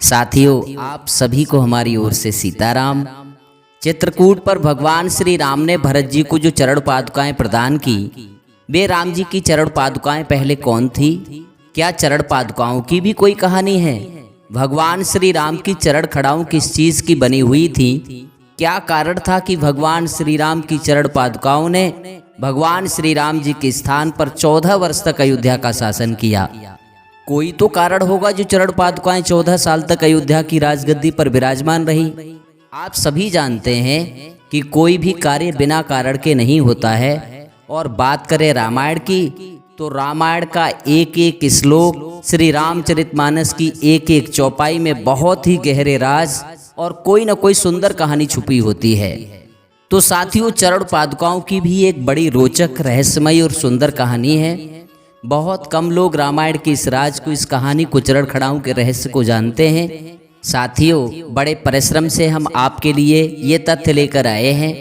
साथियों, आप सभी को हमारी ओर से सीताराम। चित्रकूट पर भगवान श्री राम ने भरत जी को जो चरण पादुकाएं प्रदान की, वे राम जी की चरण पादुकाएं पहले कौन थी? क्या चरण पादुकाओं की भी कोई कहानी है? भगवान श्री राम की चरण खड़ाऊं किस चीज की बनी हुई थी? क्या कारण था कि भगवान श्री राम की चरण पादुकाओं ने भगवान श्री राम जी के स्थान पर 14 वर्ष तक अयोध्या का शासन किया? कोई तो कारण होगा जो चरण पादुकाएं 14 साल तक अयोध्या की राजगद्दी पर विराजमान रही। आप सभी जानते हैं कि कोई भी कार्य बिना कारण के नहीं होता है। और बात करें रामायण की, तो रामायण का एक एक श्लोक, श्री रामचरितमानस की एक एक चौपाई में बहुत ही गहरे राज और कोई न कोई सुंदर कहानी छुपी होती है। तो साथियों, चरण पादुकाओं की भी एक बड़ी रोचक, रहस्यमयी और सुंदर कहानी है। बहुत कम लोग रामायण के इस राज को, इस कहानी को, चरण खड़ाऊं के रहस्य को जानते हैं। साथियों, बड़े परिश्रम से हम आपके लिए ये तथ्य लेकर आए हैं।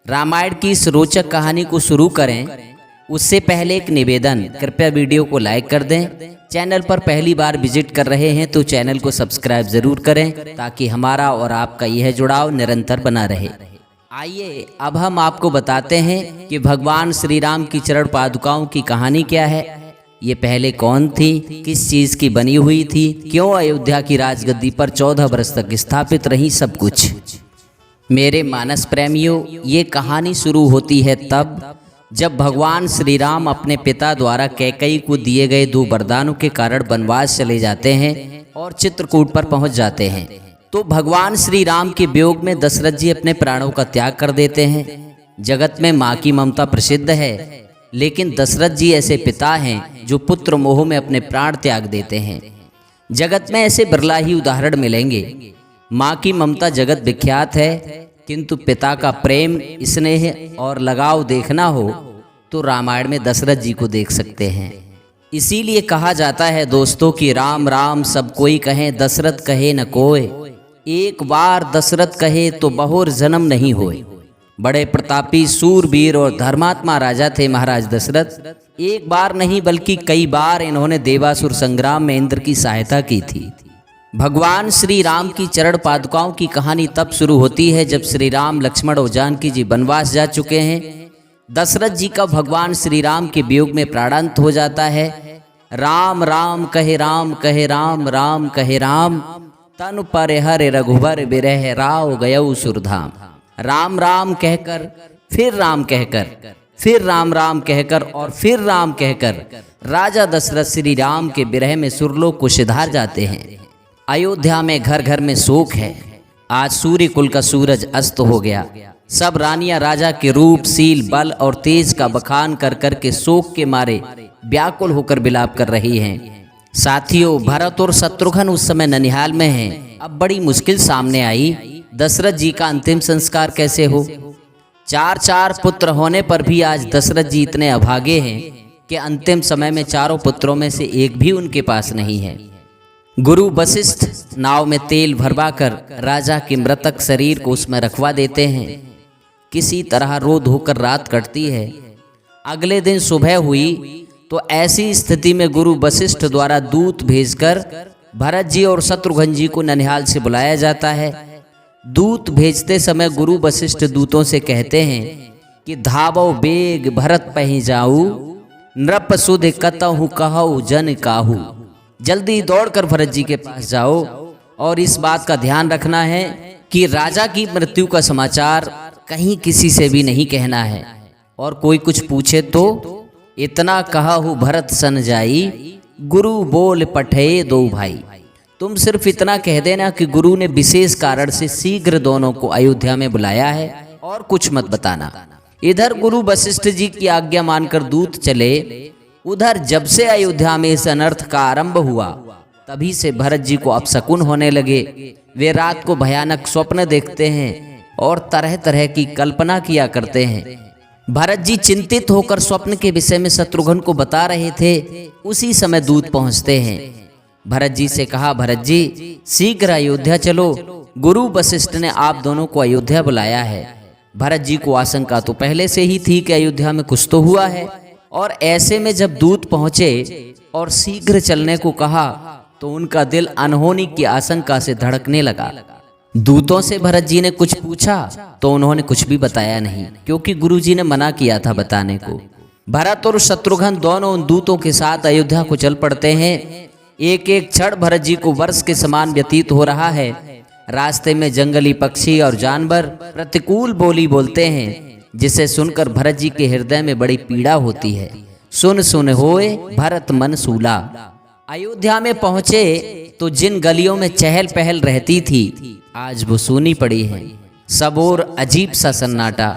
रामायण की इस रोचक कहानी को शुरू करें उससे पहले एक निवेदन, कृपया वीडियो को लाइक कर दें। चैनल पर पहली बार विजिट कर रहे हैं तो चैनल को सब्सक्राइब जरूर करें, ताकि हमारा और आपका यह जुड़ाव निरंतर बना रहे। आइए अब हम आपको बताते हैं कि भगवान श्री राम की चरण पादुकाओं की कहानी क्या है। ये पहले कौन थी, किस चीज की बनी हुई थी, क्यों अयोध्या की राजगद्दी पर 14 वर्ष तक स्थापित रही, सब कुछ। मेरे मानस प्रेमियों, ये कहानी शुरू होती है तब जब भगवान श्री राम अपने पिता द्वारा कैकेयी को दिए गए 2 वरदानों के कारण वनवास चले जाते हैं और चित्रकूट पर पहुंच जाते हैं। तो भगवान श्री राम के वियोग में दशरथ जी अपने प्राणों का त्याग कर देते हैं। जगत में माँ की ममता प्रसिद्ध है, लेकिन दशरथ जी ऐसे पिता हैं जो पुत्र मोह में अपने प्राण त्याग देते हैं। जगत में ऐसे बिरला ही उदाहरण मिलेंगे। माँ की ममता जगत विख्यात है, किंतु पिता का प्रेम, स्नेह और लगाव देखना हो तो रामायण में दशरथ जी को देख सकते हैं। इसीलिए कहा जाता है दोस्तों कि राम राम सब कोई कहे, दशरथ कहे न कोय। एक बार दशरथ कहे तो बहुर जन्म नहीं होए। बड़े प्रतापी, सूरवीर और धर्मात्मा राजा थे महाराज दशरथ। एक बार नहीं बल्कि कई बार इन्होंने देवासुर संग्राम में इंद्र की सहायता की थी। भगवान श्री राम की चरण पादुकाओं की कहानी तब शुरू होती है जब श्री राम, लक्ष्मण और जानकी जी वनवास जा चुके हैं। दशरथ जी का भगवान श्री राम के वियोग में प्राणांत हो जाता है। राम राम कहे राम, कहे राम राम कहे राम, तनु पर हरे रघुबर बिरह राव गयऊ सुरधाम। राम राम कहकर, फिर राम कहकर, फिर राम राम कहकर और फिर राम कहकर राजा दशरथ श्री राम के बिरह में सुरलोक को सिधार जाते हैं। अयोध्या में घर घर में शोक है। आज सूर्य कुल का सूरज अस्त हो गया। सब रानियां राजा के रूप, शील, बल और तेज का बखान कर कर के शोक के मारे व्याकुल होकर विलाप कर रही हैं। साथियों, भरत और शत्रुघ्न उस समय ननिहाल में हैं। अब बड़ी मुश्किल सामने आई, दशरथ जी का अंतिम संस्कार कैसे हो। 4 पुत्र होने पर भी आज दशरथ जी इतने अभागे हैं कि अंतिम समय में 4 पुत्रों में से एक भी उनके पास नहीं है। गुरु वशिष्ठ नाव में तेल भरवा कर राजा के मृतक शरीर को उसमें रखवा देते हैं। किसी तरह रो धोकर रात कटती है। अगले दिन सुबह हुई तो ऐसी स्थिति में गुरु वशिष्ठ द्वारा दूत भेजकर भरत जी और शत्रुघ्न जी को ननिहाल से बुलाया जाता है। दूत भेजते समय गुरु वशिष्ठ दूतों से कहते हैं कि धावो बेग भरत पहि जाऊ, नृप सुध कतहु कहु जन काहू। जल्दी दौड़कर भरत जी के पास जाओ और इस बात का ध्यान रखना है कि राजा की मृत्यु का समाचार कहीं किसी से भी नहीं कहना है। और कोई कुछ पूछे तो इतना कहु भरत सन जाई, गुरु बोल पठे 2 भाई। तुम सिर्फ इतना कह देना कि गुरु ने विशेष कारण से शीघ्र दोनों को अयोध्या में बुलाया है, और कुछ मत बताना। इधर गुरु वशिष्ठ जी की आज्ञा मानकर दूत चले। उधर जब से अयोध्या में इस अनर्थ का आरंभ हुआ, तभी से भरत जी को अपशकुन होने लगे। वे रात को भयानक स्वप्न देखते हैं और तरह तरह की कल्पना किया करते हैं। भरत जी चिंतित होकर स्वप्न के विषय में शत्रुघ्न को बता रहे थे। उसी समय दूत पहुंचते हैं। भरत जी से कहा, भरत जी शीघ्र अयोध्या चलो, गुरु वशिष्ठ ने आप दोनों को अयोध्या बुलाया है। भरत जी को आशंका तो पहले से ही थी कि अयोध्या में कुछ तो हुआ है, और ऐसे में जब दूत पहुंचे और शीघ्र चलने को कहा तो उनका दिल अनहोनी की आशंका से धड़कने लगा। दूतों से भरत जी ने कुछ पूछा तो उन्होंने कुछ भी बताया नहीं, क्योंकि गुरुजी ने मना किया था बताने को। भरत और शत्रुघ्न दोनों उन दूतों के साथ अयोध्या को चल पड़ते हैं। एक एक क्षण भरत जी को वर्ष के समान व्यतीत हो रहा है। रास्ते में जंगली पक्षी और जानवर प्रतिकूल बोली बोलते हैं, जिसे सुनकर भरत जी के हृदय में बड़ी पीड़ा होती है। सुन सुन होए भरत मन सूला। अयोध्या में पहुंचे तो जिन गलियों में चहल पहल रहती थी आज वो सूनी पड़ी है। सब और अजीब सा सन्नाटा,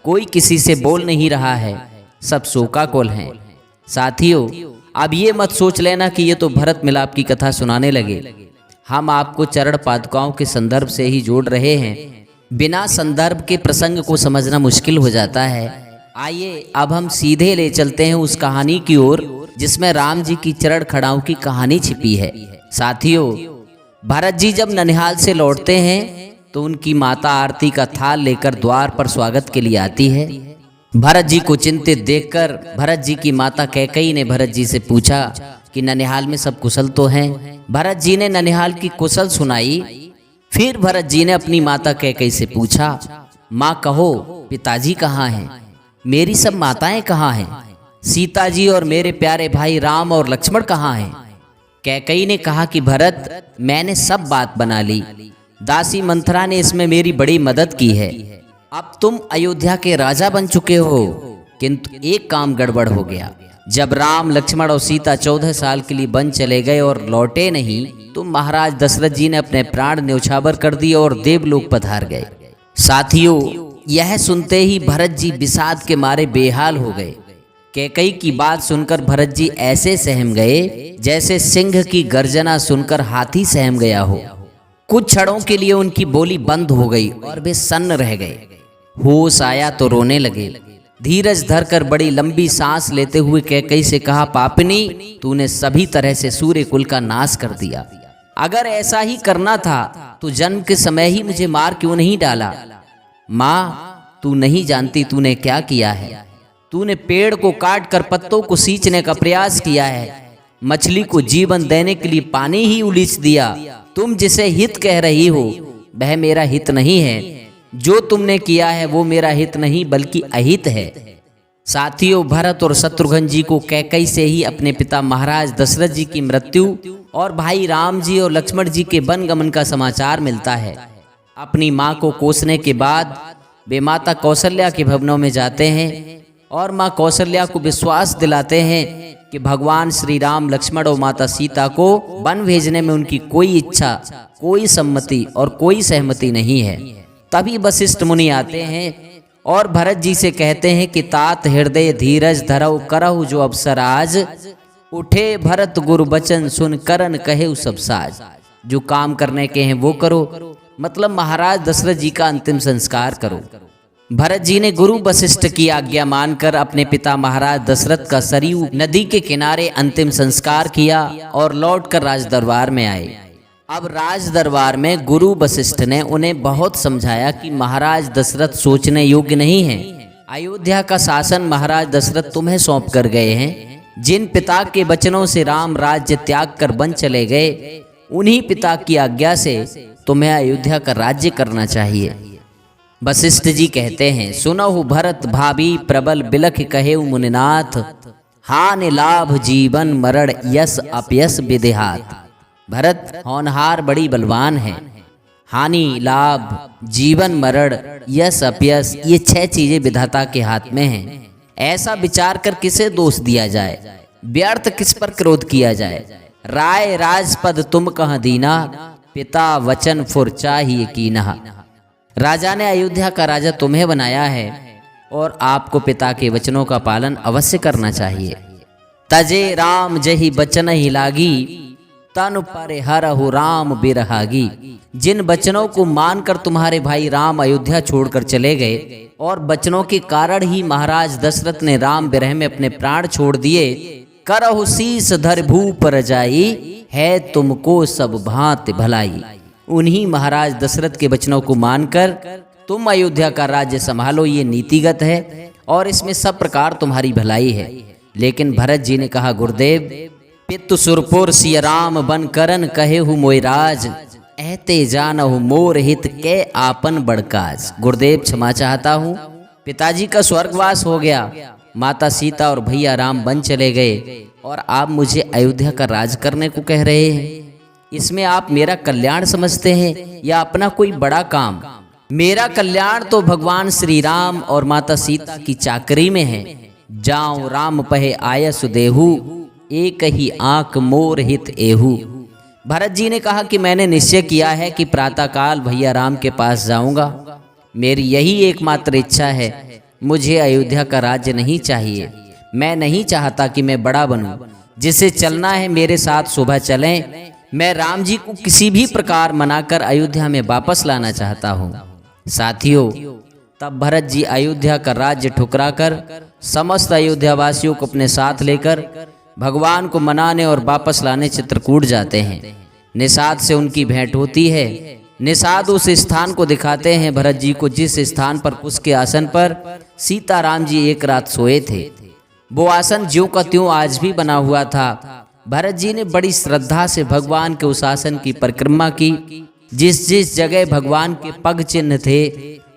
कोई किसी से बोल नहीं रहा है, सब शोकाकुल हैं। साथियों, अब ये मत सोच लेना कि ये तो भरत मिलाप की कथा सुनाने लगे। हम आपको चरण पादुकाओं के संदर्भ से ही जोड़ रहे हैं। बिना संदर्भ के प्रसंग को समझना मुश्किल हो जाता है। आइए अब हम सीधे ले चलते हैं उस कहानी की ओर जिसमें राम जी की चरण खड़ाओं की कहानी छिपी है। साथियों, भरत जी जब ननिहाल से लौटते हैं तो उनकी माता आरती का थाल लेकर द्वार पर स्वागत के लिए आती है। भरत जी को चिंतित देखकर भरत जी की माता कैकेयी ने भरत जी से पूछा कि ननिहाल में सब कुशल तो हैं। भरत जी ने ननिहाल की कुशल सुनाई। फिर भरत जी ने अपनी माता कैकेयी से पूछा, माँ कहो पिताजी कहाँ हैं, मेरी सब माताएं कहाँ हैं, सीता जी और मेरे प्यारे भाई राम और लक्ष्मण कहाँ हैं। कैकेयी ने कहा कि भरत, मैंने सब बात बना ली। दासी मंथरा ने इसमें मेरी बड़ी मदद की है। अब तुम अयोध्या के राजा बन चुके हो, किंतु एक काम गड़बड़ हो गया। जब राम लक्ष्मण और सीता 14 साल के लिए वन चले गए और लौटे नहीं तो महाराज दशरथ जी ने अपने प्राण न्यौछावर कर दिए और देवलोक पधार गए। साथियों, यह सुनते ही भरत जी विषाद के मारे बेहाल हो गए। कैकेयी की बात सुनकर भरत जी ऐसे सहम गए जैसे सिंह की गर्जना सुनकर हाथी सहम गया हो। कुछ क्षणों के लिए उनकी बोली बंद हो गई और वे सन्न रह गए। होश आया तो रोने लगे। धीरज धरकर बड़ी लंबी सांस लेते हुए कैकेयी से कहा, पापिनी, तूने सभी तरह से सूर्य कुल का नाश कर दिया। अगर ऐसा ही करना था तो जन्म के समय ही मुझे मार क्यों नहीं डाला। माँ, तू नहीं जानती तूने क्या किया है। तूने पेड़ को काट कर पत्तों को सींचने का प्रयास किया है, मछली को जीवन देने के लिए पानी ही उलीच दिया। तुम जिसे हित कह रही हो वह मेरा हित नहीं है। जो तुमने किया है वो मेरा हित नहीं बल्कि अहित है। साथियों, भरत और शत्रुघ्न जी को कैकेयी से ही अपने पिता महाराज दशरथ जी की मृत्यु और भाई राम जी और लक्ष्मण जी के वन गमन का समाचार मिलता है। अपनी माँ को कोसने के बाद वे माता कौशल्या के भवनों में जाते हैं और माँ कौशल्या को विश्वास दिलाते हैं कि भगवान श्री राम लक्ष्मण और माता सीता को वन भेजने में उनकी कोई इच्छा, कोई सम्मति और कोई सहमति नहीं है। तभी वशिष्ठ मुनि आते हैं और भरत जी से कहते हैं कि तात हृदय धीरज धरऊ करहु जो अवसर आज, उठे भरत गुरु बचन सुन करन कहे सब साज। जो काम करने के हैं वो करो, मतलब महाराज दशरथ जी का अंतिम संस्कार करो। भरत जी ने गुरु वशिष्ठ की आज्ञा मानकर अपने पिता महाराज दशरथ का सरयू नदी के किनारे अंतिम संस्कार किया और लौटकर राज दरबार में आए। अब राज दरबार में गुरु वशिष्ठ ने उन्हें बहुत समझाया कि महाराज दशरथ सोचने योग्य नहीं हैं। अयोध्या का शासन महाराज दशरथ तुम्हें सौंप कर गए हैं। जिन पिता के वचनों से राम राज्य त्याग कर वन चले गए, उन्हीं पिता की आज्ञा से तुम्हें अयोध्या का राज्य करना चाहिए। वशिष्ठ जी कहते हैं, सुनहु भरत भाभी प्रबल बिलख कहे मुनिनाथ, हानि लाभ जीवन मरण यश अपयश विदेहात। भरत होनहार बड़ी बलवान है। हानि लाभ जीवन मरण यश अपयश ये 6 चीजें विधाता के हाथ में हैं। ऐसा विचार कर किसे दोष दिया जाए, व्यर्थ किस पर क्रोध किया जाए। राय राजपद तुम कह दीना, पिता वचन फुर चाहिए कीनहा। राजा ने अयोध्या का राजा तुम्हें बनाया है और आपको पिता के वचनों का पालन अवश्य करना चाहिए। तजे राम जही बचन ही लागी, तन पर हरहु राम बिरहागी। जिन वचनों को मानकर तुम्हारे भाई राम अयोध्या छोड़कर चले गए और वचनों के कारण ही महाराज दशरथ ने राम विरह में अपने प्राण छोड़ दिए, करहु शीस धर भूप रजाई, है तुमको सब भांति भलाई। उन्हीं महाराज दशरथ के वचनों को मानकर तुम अयोध्या का राज्य संभालो, ये नीतिगत है और इसमें सब प्रकार तुम्हारी भलाई है। लेकिन भरत जी ने कहा, गुरुदेव पितु सुरपुर सिय राम बन करन कहे हु मोयराज, ऐते जानहु मोर हित के आपन बड़काज। गुरुदेव क्षमा चाहता हूँ, पिताजी का स्वर्गवास हो गया, माता सीता और भैया राम बन चले गए और आप मुझे अयोध्या का राज करने को कह रहे हैं। इसमें आप मेरा कल्याण समझते हैं या अपना कोई बड़ा काम? मेरा कल्याण तो भगवान श्री राम और माता सीता की चाकरी में है। जाऊं राम पहे आयस देहु, एक ही आंख मोर हित एहू। भरत जी ने कहा कि मैंने निश्चय किया है कि प्रातःकाल भैया राम के पास जाऊंगा। मेरी यही एकमात्र इच्छा है, मुझे अयोध्या का राज्य नहीं चाहिए। मैं नहीं चाहता कि मैं बड़ा बनूं। जिसे चलना है मेरे साथ सुबह चलें। मैं राम जी को किसी भी प्रकार मनाकर अयोध्या में वापस लाना चाहता हूँ। साथियों, तब भरत जी अयोध्या का राज्य ठुकराकर समस्त अयोध्या वासियों को अपने साथ लेकर भगवान को मनाने और वापस लाने चित्रकूट जाते हैं। निषाद से उनकी भेंट होती है। निषाद उस स्थान को दिखाते हैं भरत जी को जिस स्थान पर उसके आसन पर सीताराम जी एक रात सोए थे। वो आसन ज्यों का त्यों आज भी बना हुआ था। भरत जी ने बड़ी श्रद्धा से भगवान के उस आसन की परिक्रमा की। जिस जिस जगह भगवान के पग चिन्ह थे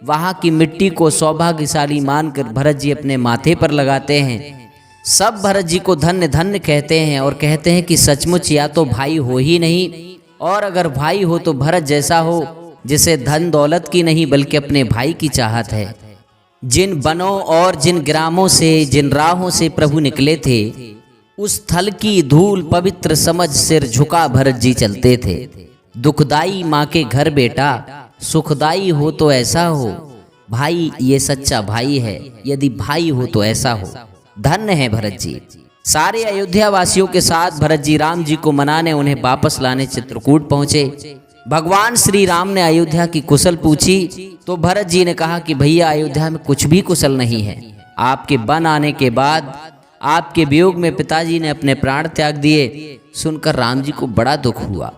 वहाँ की मिट्टी को सौभाग्यशाली मानकर भरत जी अपने माथे पर लगाते हैं। सब भरत जी को धन्य धन्य कहते हैं और कहते हैं कि सचमुच या तो भाई हो ही नहीं, और अगर भाई हो तो भरत जैसा हो जिसे धन दौलत की नहीं बल्कि अपने भाई की चाहत है। जिन बनों और जिन ग्रामों से, जिन राहों से प्रभु निकले थे, उस थल की धूल पवित्र समझ सिर झुका भरत जी चलते थे। दुखदाई माँ के घर बेटा, सुखदाई हो तो ऐसा हो। भाई ये सच्चा भाई है, यदि भाई हो तो ऐसा हो। धन्य है भरत जी। सारे अयोध्या वासियों के साथ भरत जी राम जी को मनाने, उन्हें वापस लाने चित्रकूट पहुंचे। भगवान श्री राम ने अयोध्या की कुशल पूछी तो भरत जी ने कहा कि भैया अयोध्या में कुछ भी कुशल नहीं है। आपके वन आने के बाद आपके वियोग में पिताजी ने अपने प्राण त्याग दिए। सुनकर राम जी को बड़ा दुख हुआ।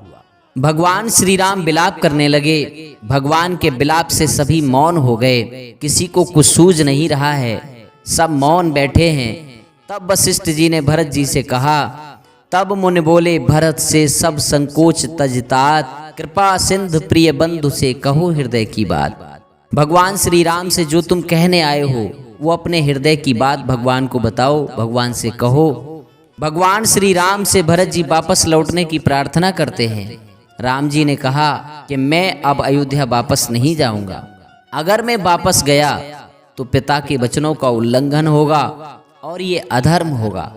भगवान श्री राम विलाप करने लगे। भगवान के विलाप से सभी मौन हो गए। किसी को कुछ सूझ नहीं रहा है, सब मौन बैठे हैं। तब वशिष्ठ जी ने भरत जी से कहा, तब मुनि बोले भरत से सब संकोच तजतात, कृपा सिंधु प्रिय बंधु से कहो हृदय की बात। भगवान श्री राम से जो तुम कहने आए हो वो अपने हृदय की बात भगवान को बताओ, भगवान से कहो। भगवान श्री राम से भरत जी वापस लौटने की प्रार्थना करते हैं। राम जी ने कहा कि मैं अब अयोध्या वापस नहीं जाऊंगा। अगर मैं वापस गया तो पिता के वचनों का उल्लंघन होगा और ये अधर्म होगा।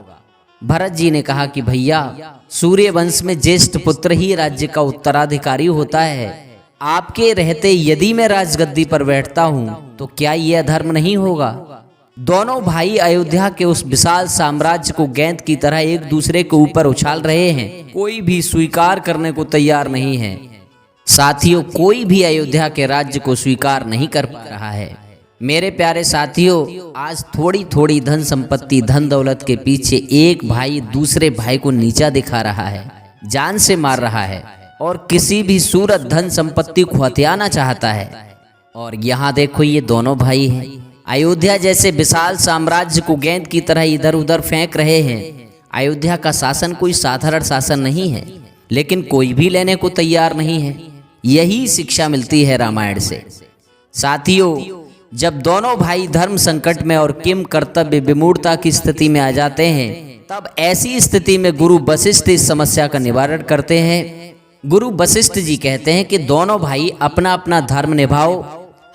भरत जी ने कहा कि भैया, सूर्य वंश में ज्येष्ठ पुत्र ही राज्य का उत्तराधिकारी होता है। आपके रहते यदि मैं राजगद्दी पर बैठता हूँ तो क्या ये अधर्म नहीं होगा? दोनों भाई अयोध्या के उस विशाल साम्राज्य को गेंद की तरह एक दूसरे के ऊपर उछाल रहे हैं। कोई भी स्वीकार करने को तैयार नहीं है। साथियों, कोई भी अयोध्या के राज्य को स्वीकार नहीं कर पा रहा है। मेरे प्यारे साथियों, आज थोड़ी थोड़ी धन संपत्ति, धन दौलत के पीछे एक भाई दूसरे भाई को नीचा दिखा रहा है, जान से मार रहा है और किसी भी सूरत धन संपत्ति को हथियाना चाहता है। और यहाँ देखो, ये दोनों भाई हैं, अयोध्या जैसे विशाल साम्राज्य को गेंद की तरह इधर उधर फेंक रहे हैं। अयोध्या का शासन कोई साधारण शासन नहीं है, लेकिन कोई भी लेने को तैयार नहीं है। यही शिक्षा मिलती है रामायण से। साथियों, जब दोनों भाई धर्म संकट में और किम कर्तव्य विमूढ़ता की स्थिति में आ जाते हैं, तब ऐसी स्थिति में गुरु वशिष्ठ इस समस्या का निवारण करते हैं। गुरु वशिष्ठ जी कहते हैं कि दोनों भाई अपना अपना धर्म निभाओ,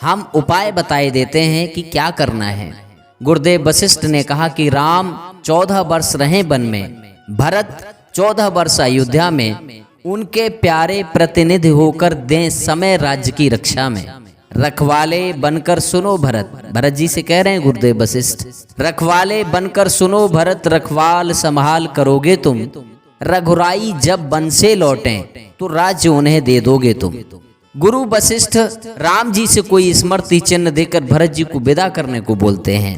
हम उपाय बताए देते हैं कि क्या करना है। गुरुदेव वशिष्ठ ने कहा कि राम 14 वर्ष रहे वन में, भरत 14 वर्ष अयोध्या में, उनके प्यारे प्रतिनिधि होकर दें समय राज्य की रक्षा में। रखवाले बनकर सुनो भरत, भरत जी से कह रहे हैं गुरुदेव वशिष्ठ, रखवाले बनकर सुनो भरत, रखवाल संभाल करोगे तुम। रघुराई जब वन से लौटें तो राज्य उन्हें दे दोगे तुम। गुरु वशिष्ठ राम जी से कोई स्मृति चिन्ह देकर भरत जी को विदा करने को बोलते हैं।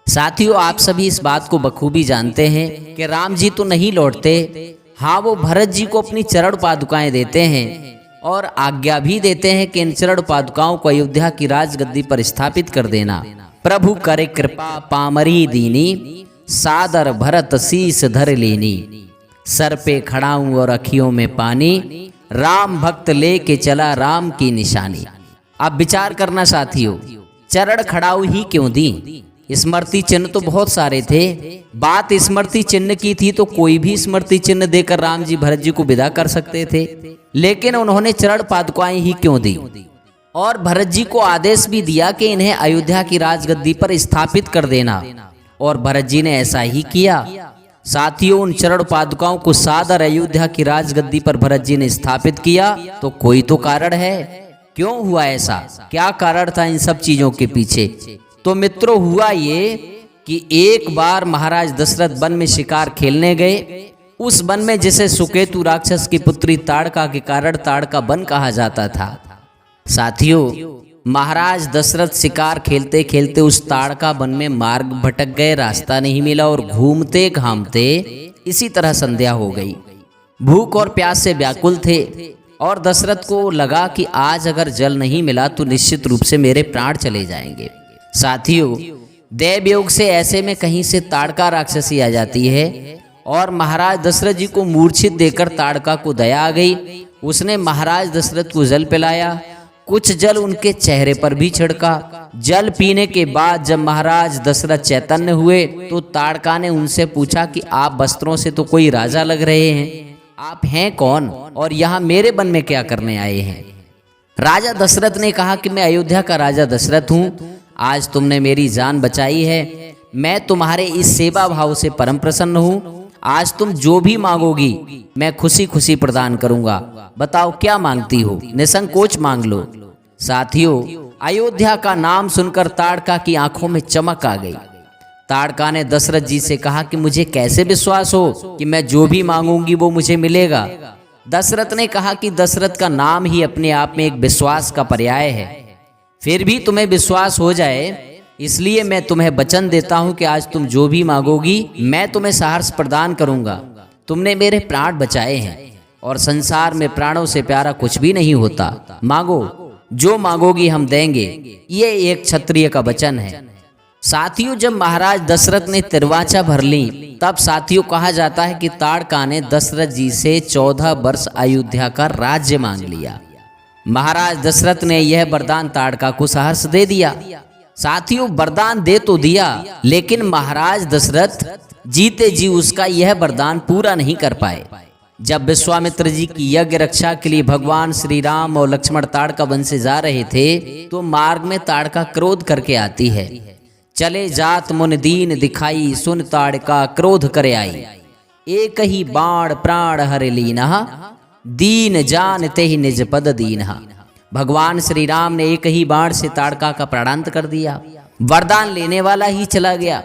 साथियों, आप सभी इस बात को बखूबी जानते हैं कि राम जी तो नहीं लौटते। हाँ, वो भरत जी को अपनी चरण पादुकाएं देते हैं और आज्ञा भी देते हैं कि इन चरण पादुकाओं को अयोध्या की राजगद्दी पर स्थापित कर देना। प्रभु करे कृपा पामरी दीनी, सादर भरत शीस धर लेनी। सर पे खड़ा हूँ और अखियों में पानी, राम भक्त लेके चला राम की निशानी। अब विचार करना साथियों, चरण खड़ाऊ ही क्यों दी? स्मृति चिन्ह तो बहुत सारे थे। बात स्मृति चिन्ह की थी तो कोई भी स्मृति चिन्ह देकर राम जी भरत जी को विदा कर सकते थे, लेकिन उन्होंने चरण पादुकाएं ही क्यों दी? और भरत जी को आदेश भी दिया कि इन्हें अयोध्या की राजगद्दी पर स्थापित कर देना, और भरत जी ने ऐसा ही किया। साथियों, उन चरण पादुकाओं को सादर अयोध्या की राजगद्दी पर भरत जी ने स्थापित किया, तो कोई तो कारण है। क्यों हुआ ऐसा? क्या कारण था इन सब चीजों के पीछे? तो मित्रों, हुआ ये कि एक बार महाराज दशरथ वन में शिकार खेलने गए। उस वन में जिसे सुकेतु राक्षस की पुत्री ताड़का के कारण ताड़का वन कहा जाता था। साथियों, महाराज दशरथ शिकार खेलते खेलते उस ताड़का वन में मार्ग भटक गए, रास्ता नहीं मिला और घूमते घामते इसी तरह संध्या हो गई। भूख और प्यास से व्याकुल थे और दशरथ को लगा कि आज अगर जल नहीं मिला तो निश्चित रूप से मेरे प्राण चले जाएंगे। साथियों, देवयोग से ऐसे में कहीं से ताड़का राक्षसी आ जाती है और महाराज दशरथ जी को मूर्छित देकर ताड़का को दया आ गई। उसने महाराज दशरथ को जल पिलाया, कुछ जल उनके चेहरे पर भी छिड़का। जल पीने के बाद जब महाराज दशरथ चैतन्य हुए तो ताड़का ने उनसे पूछा कि आप वस्त्रों से तो कोई राजा लग रहे हैं, आप हैं कौन और यहाँ मेरे वन में क्या करने आए हैं? राजा दशरथ ने कहा कि मैं अयोध्या का राजा दशरथ हूँ। आज तुमने मेरी जान बचाई है, मैं तुम्हारे इस सेवा भाव से परम प्रसन्न हूँ। आज तुम जो भी मांगोगी मैं खुशी खुशी प्रदान करूंगा। बताओ क्या मांगती हो, निसंकोच मांग लो। साथियों, अयोध्या का नाम सुनकर ताड़का की आंखों में चमक आ गई। ताड़का ने दशरथ जी से कहा कि मुझे कैसे विश्वास हो कि मैं जो भी मांगूंगी वो मुझे मिलेगा? दशरथ ने कहा कि दशरथ का नाम ही अपने आप में एक विश्वास का पर्याय है। फिर भी तुम्हें विश्वास हो जाए इसलिए मैं तुम्हें वचन देता हूं कि आज तुम जो भी मांगोगी मैं तुम्हें सहर्ष प्रदान करूंगा। तुमने मेरे प्राण बचाए हैं और संसार में प्राणों से प्यारा कुछ भी नहीं होता। मांगो, जो मांगोगी हम देंगे। ये एक क्षत्रिय का वचन है। साथियों, जब महाराज दशरथ ने तिरवाचा भर ली तब साथियों कहा जाता है कि ताड़का ने दशरथ जी से 14 वर्ष अयोध्या का राज्य मांग लिया। महाराज दशरथ ने यह वरदान ताड़का को सहर्ष दे दिया। साथियों, वरदान दे तो दिया लेकिन महाराज दशरथ जीते जी उसका यह वरदान पूरा नहीं कर पाए। जब विश्वामित्र जी की यज्ञ रक्षा के लिए भगवान श्री राम और लक्ष्मण ताड़का वन से जा रहे थे तो मार्ग में ताड़का क्रोध करके आती है। चले जात मुन दीन दिखाई, सुन ताड़का क्रोध करे आई। एक ही बाण प्राण हर लीना, दीन जान ते ही निज पद दीनहा। भगवान श्री राम ने एक ही बाण से ताड़का का प्राणांत कर दिया। वरदान लेने वाला ही चला गया।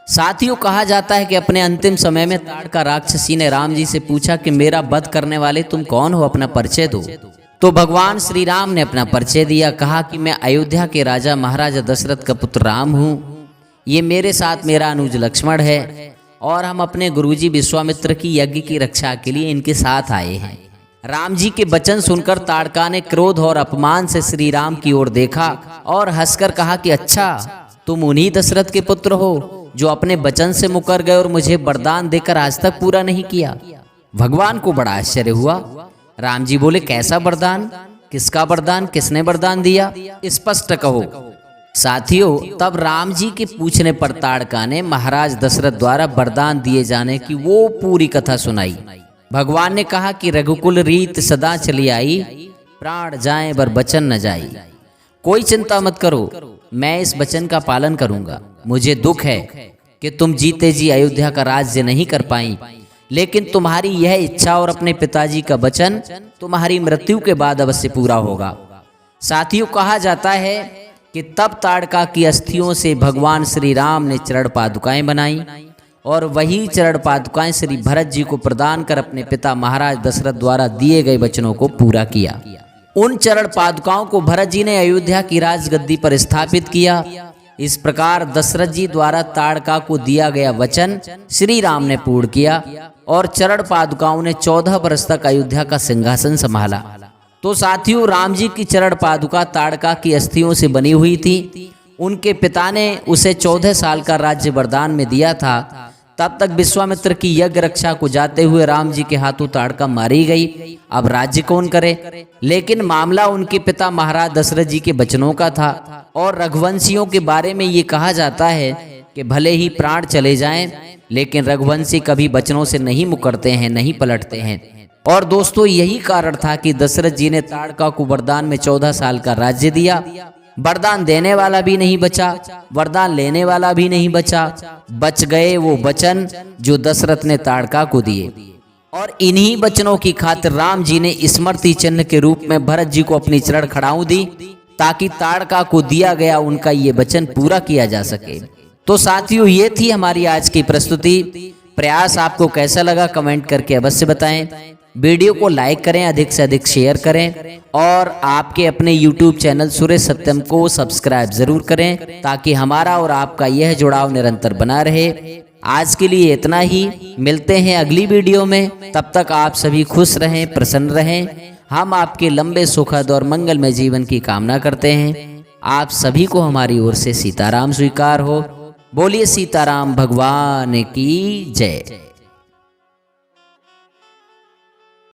साथियों, कहा जाता है कि अपने अंतिम समय में ताड़का राक्षसी ने राम जी से पूछा कि मेरा वध करने वाले तुम कौन हो, अपना परिचय दो। तो भगवान श्री राम ने अपना परिचय दिया। कहा कि मैं अयोध्या के राजा महाराजा दशरथ का पुत्र राम हूँ। ये मेरे साथ मेरा अनुज लक्ष्मण है और हम अपने गुरुजी विश्वामित्र की यज्ञ की रक्षा के लिए इनके साथ आए हैं। राम जी के वचन सुनकर ताड़का ने क्रोध और अपमान से श्री राम की ओर देखा और हंसकर कहा कि अच्छा, तुम उन्हीं दशरथ के पुत्र हो जो अपने वचन से मुकर गए और मुझे वरदान देकर आज तक पूरा नहीं किया। भगवान को बड़ा आश्चर्य हुआ। राम जी बोले, कैसा वरदान? किसका वरदान? किसने वरदान दिया? स्पष्ट कहो। साथियों, तब राम जी के पूछने पर ताड़का ने महाराज दशरथ द्वारा वरदान दिए जाने की वो पूरी कथा सुनाई। भगवान ने कहा कि रघुकुल रीत सदा चली आई, प्राण जाए बर बचन न जाई। कोई चिंता मत करो, मैं इस वचन का पालन करूंगा। मुझे दुख है कि तुम जीते जी अयोध्या का राज्य नहीं कर पाई, लेकिन तुम्हारी यह इच्छा और अपने पिताजी का वचन तुम्हारी मृत्यु के बाद अवश्य पूरा होगा। साथियों, कहा जाता है कि तब ताड़का की अस्थियों से भगवान श्री राम ने चरण पादुकाएं बनाई और वही चरण पादुकाएं श्री भरत जी को प्रदान कर अपने पिता महाराज दशरथ द्वारा दिए गए वचनों को पूरा किया। उन चरण पादुकाओं को भरत जी ने अयोध्या की राजगद्दी पर स्थापित किया। इस प्रकार दशरथ जी द्वारा ताड़का को दिया गया वचन श्री राम ने पूर्ण किया और चरण पादुकाओं ने 14 वर्ष तक अयोध्या का सिंहासन संभाला। तो साथियों, राम जी की चरण पादुका ताड़का की अस्थियों से बनी हुई थी। उनके पिता ने उसे 14 साल का राज्य वरदान में दिया था तब तक विश्वामित्र की यज्ञ रक्षा को जाते हुए राम जी के हाथों ताड़का मारी गई। अब राज्य कौन करे? लेकिन मामला उनके पिता महाराज दशरथ जी के वचनों का था। और रघुवंशियों के बारे में ये कहा जाता है कि भले ही प्राण चले जाएं, लेकिन रघुवंशी कभी वचनों से नहीं मुकरते हैं, नहीं पलटते हैं। और दोस्तों, यही कारण था कि दशरथ जी ने ताड़का को वरदान में 14 साल का राज्य दिया। वरदान देने वाला भी नहीं बचा, वरदान लेने वाला भी नहीं बचा। बच गए वो वचन जो दशरथ ने ताड़का को दिए। और इन्हीं वचनों की खातिर राम जी ने स्मृति चिन्ह के रूप में भरत जी को अपनी चरण खड़ाऊ दी, ताकि ताड़का को दिया गया उनका ये वचन पूरा किया जा सके। तो साथियों, ये थी हमारी आज की प्रस्तुति। प्रयास आपको कैसा लगा कमेंट करके अवश्य बताएं। वीडियो को लाइक करें, अधिक से अधिक शेयर करें और आपके अपने YouTube चैनल सुरेश सत्यम को सब्सक्राइब जरूर करें, ताकि हमारा और आपका यह जुड़ाव निरंतर बना रहे। आज के लिए इतना ही, मिलते हैं अगली वीडियो में। तब तक आप सभी खुश रहें, प्रसन्न रहें। हम आपके लंबे सुखद और मंगलमय जीवन की कामना करते हैं। आप सभी को हमारी ओर से सीताराम स्वीकार हो। बोलिए सीताराम भगवान की जय।